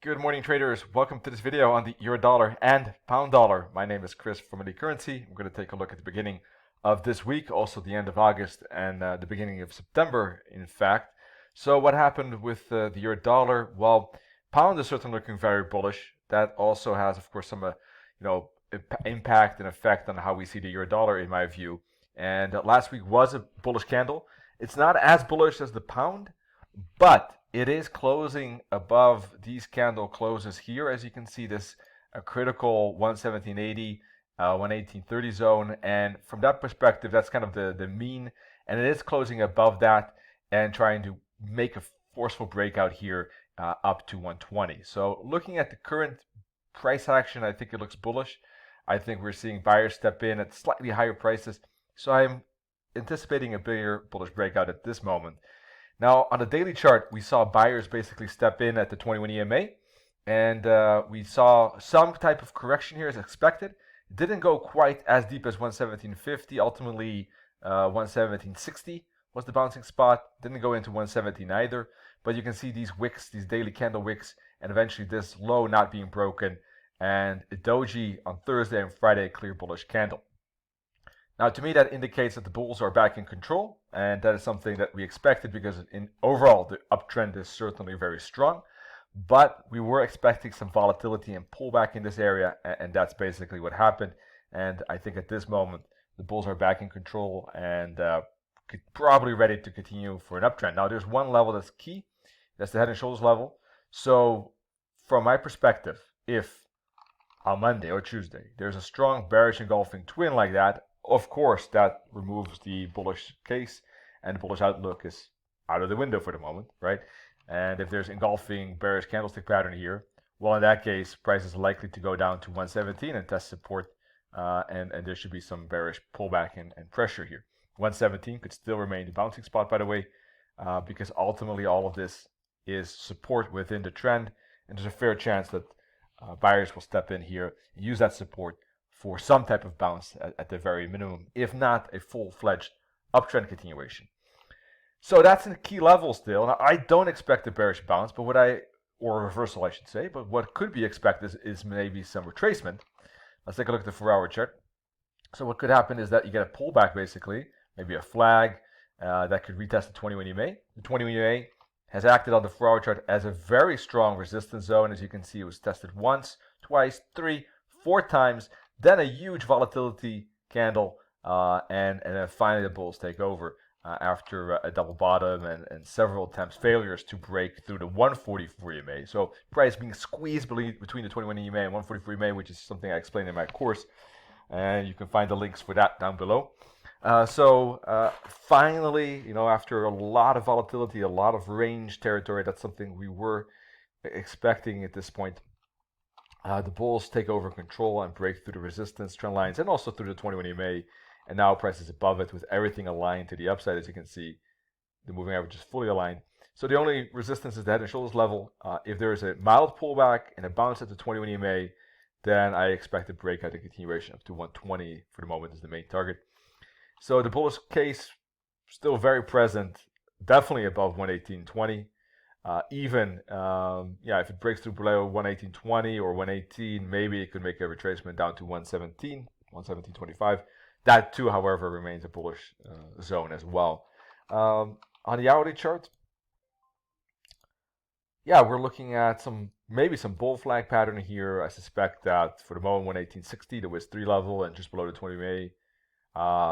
Good morning, traders. Welcome to this video on the euro dollar and pound dollar. My name is Chris from Elite Currency. I'm going to take a look at the beginning of this week, also the end of August and the beginning of September, in fact. So what happened with the euro dollar? Well, pound is certainly looking very bullish. That also has, of course, some impact and effect on how we see the euro dollar, in my view. And last week was a bullish candle. It's not as bullish as the pound, but it is closing above these candle closes here. As you can see, this critical 117.80, 118.30 zone. And from that perspective, that's kind of the mean. And it is closing above that and trying to make a forceful breakout here up to 120. So looking at the current price action, I think it looks bullish. I think we're seeing buyers step in at slightly higher prices. So I'm anticipating a bigger bullish breakout at this moment. Now, on the daily chart, we saw buyers basically step in at the 21 EMA, and we saw some type of correction here as expected. It didn't go quite as deep as 117.50. Ultimately, 117.60 was the bouncing spot. Didn't go into 117 either, but you can see these wicks, these daily candle wicks, and eventually this low not being broken, and a doji on Thursday and Friday, a clear bullish candle. Now, to me, that indicates that the bulls are back in control, and that is something that we expected because overall, the uptrend is certainly very strong, but we were expecting some volatility and pullback in this area, and that's basically what happened. And I think at this moment, the bulls are back in control and probably ready to continue for an uptrend. Now, there's one level that's key. That's the head and shoulders level. So from my perspective, if on Monday or Tuesday, there's a strong bearish engulfing twin like that, of course, that removes the bullish case, and the bullish outlook is out of the window for the moment, right? And if there's engulfing bearish candlestick pattern here, well, in that case, price is likely to go down to 117 and test support, and there should be some bearish pullback and pressure here. 117 could still remain the bouncing spot, by the way, because ultimately all of this is support within the trend, and there's a fair chance that buyers will step in here and use that support for some type of bounce at the very minimum, if not a full-fledged uptrend continuation. So that's a key level still. Now, I don't expect a bearish bounce, but or a reversal, I should say, but what could be expected is maybe some retracement. Let's take a look at the 4-hour chart. So what could happen is that you get a pullback, basically, maybe a flag that could retest the 21 EMA. The 21 EMA has acted on the 4-hour chart as a very strong resistance zone. As you can see, it was tested once, twice, 3, 4 times. Then a huge volatility candle, and then finally the bulls take over after a double bottom and several attempts, failures to break through the 144 EMA. So price being squeezed between the 21 EMA and 144 EMA, which is something I explained in my course, and you can find the links for that down below. Finally, after a lot of volatility, a lot of range territory, that's something we were expecting at this point. The bulls take over control and break through the resistance trend lines and also through the 21 EMA, and now price is above it with everything aligned to the upside. As you can see, the moving average is fully aligned. So the only resistance is the head and shoulders level. If there is a mild pullback and a bounce at the 21 EMA, then I expect a breakout and continuation up to 120 for the moment is the main target. So the bullish case still very present, definitely above 118.20. If it breaks through below 118.20 or 118, maybe it could make a retracement down to 117, 117.25. That too, however, remains a bullish zone as well. On the hourly chart, we're looking at maybe some bull flag pattern here. I suspect that for the moment 118.60, the WIS3 level, and just below the 20 MA.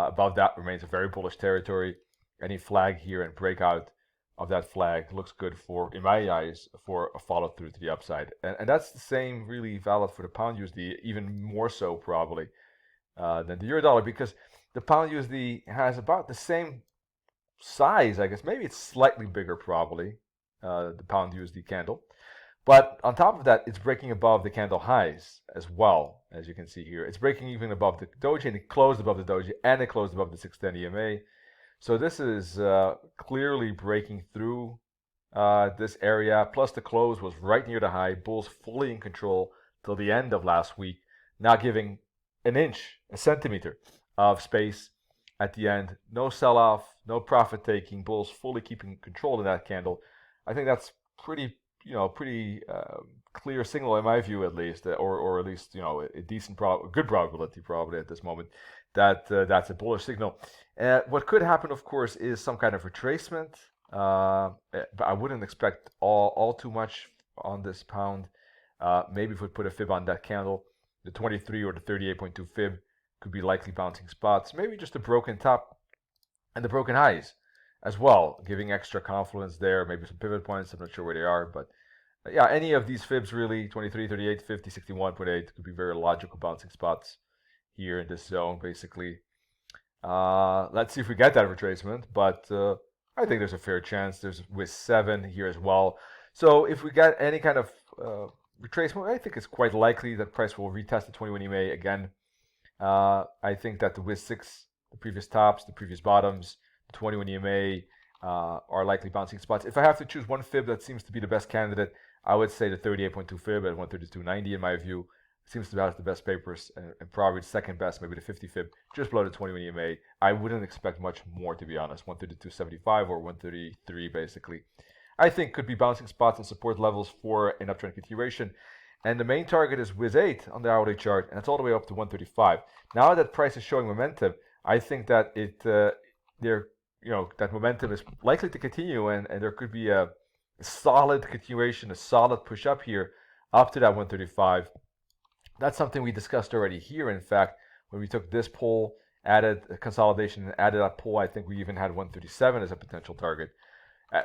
Above that remains a very bullish territory. Any flag here and breakout of that flag looks good in my eyes, for a follow through to the upside. And that's the same really valid for the pound USD, even more so probably than the euro dollar, because the pound USD has about the same size, I guess. Maybe it's slightly bigger probably, the pound USD candle. But on top of that, it's breaking above the candle highs as well, as you can see here. It's breaking even above the doji, and it closed above the doji, and it closed above the 610 EMA. So this is clearly breaking through this area. Plus the close was right near the high. Bulls fully in control till the end of last week. Now giving a centimeter of space at the end. No sell-off, no profit taking. Bulls fully keeping control of that candle. I think that's pretty pretty clear signal in my view, at least, or at least a decent good probability probably at this moment that that's a bullish signal. What could happen, of course, is some kind of retracement, but I wouldn't expect all too much on this pound. Maybe if we put a fib on that candle, the 23 or the 38.2 fib could be likely bouncing spots. Maybe just a broken top and the broken highs as well, giving extra confidence there. Maybe some pivot points. I'm not sure where they are, but yeah, any of these fibs really, 23, 38, 50, 61.8 could be very logical bouncing spots here in this zone, basically. Let's see if we get that retracement, but I think there's a fair chance. There's with 7 here as well. So if we get any kind of retracement, I think it's quite likely that price will retest the 21 EMA again. I think that the with 6, the previous tops, the previous bottoms, the 21 EMA are likely bouncing spots. If I have to choose one fib that seems to be the best candidate, I would say the 38.2 fib at 132.90 in my view. Seems to have the best papers, and probably the second best, maybe the 50 fib, just below the 21 EMA. I wouldn't expect much more, to be honest. 132.75 or 133 basically. I think could be bouncing spots and support levels for an uptrend continuation. And the main target is with 8 on the hourly chart, and it's all the way up to 135. Now that price is showing momentum, I think that that momentum is likely to continue, and there could be a solid continuation, a solid push up here up to that 135. That's something we discussed already here. In fact, when we took this pull, added a consolidation, and added that pull, I think we even had 137 as a potential target.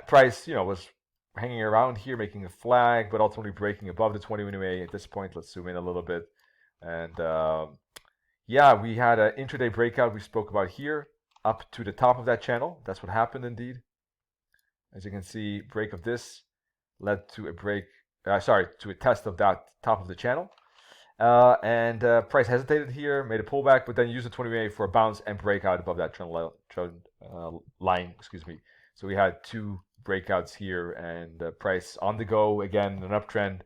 Price, was hanging around here, making a flag, but ultimately breaking above the 21 EMA at this point. Let's zoom in a little bit. And yeah, we had an intraday breakout we spoke about here up to the top of that channel. That's what happened indeed. As you can see, break of this led to a test of that top of the channel. And price hesitated here, made a pullback, but then used the 20 EMA for a bounce and breakout above that trend line. So we had 2 breakouts here, and price on the go again, an uptrend.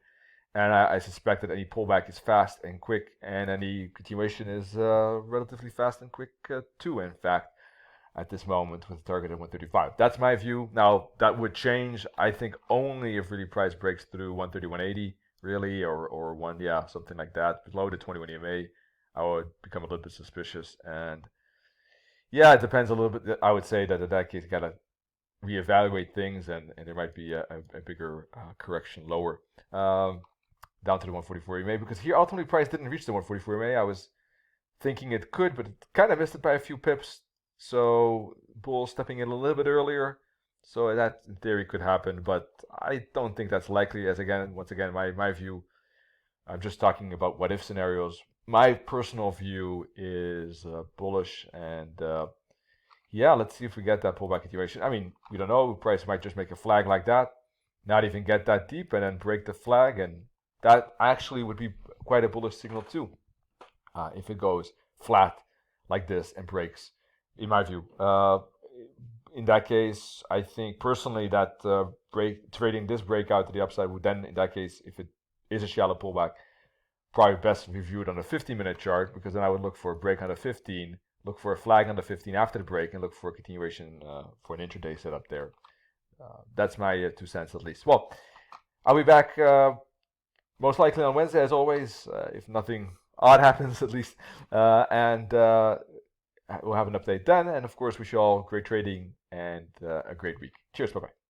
And I suspect that any pullback is fast and quick, and any continuation is relatively fast and quick too, in fact, at this moment with a target of 135. That's my view. Now, that would change, I think, only if really price breaks through 131.80. Really, or something like that, below the 21 EMA, I would become a little bit suspicious. And yeah, it depends a little bit. I would say that in that case, you gotta reevaluate things, and there might be a bigger correction lower, down to the 144 EMA, because here ultimately price didn't reach the 144 EMA. I was thinking it could, but it kind of missed it by a few pips. So bull stepping in a little bit earlier. So that, in theory, could happen, but I don't think that's likely, as once again, my view, I'm just talking about what-if scenarios. My personal view is bullish, and yeah, let's see if we get that pullback continuation. I mean, we don't know. Price might just make a flag like that, not even get that deep, and then break the flag, and that actually would be quite a bullish signal too, if it goes flat like this and breaks, in my view. In that case, I think personally that trading this breakout to the upside would then, in that case, if it is a shallow pullback, probably best reviewed on a 15-minute chart, because then I would look for a break on the 15, look for a flag on the 15 after the break, and look for a continuation for an intraday setup there. That's my 2 cents at least. Well, I'll be back most likely on Wednesday, as always, if nothing odd happens at least, and we'll have an update then. And of course, wish you all great trading and a great week. Cheers. Bye-bye.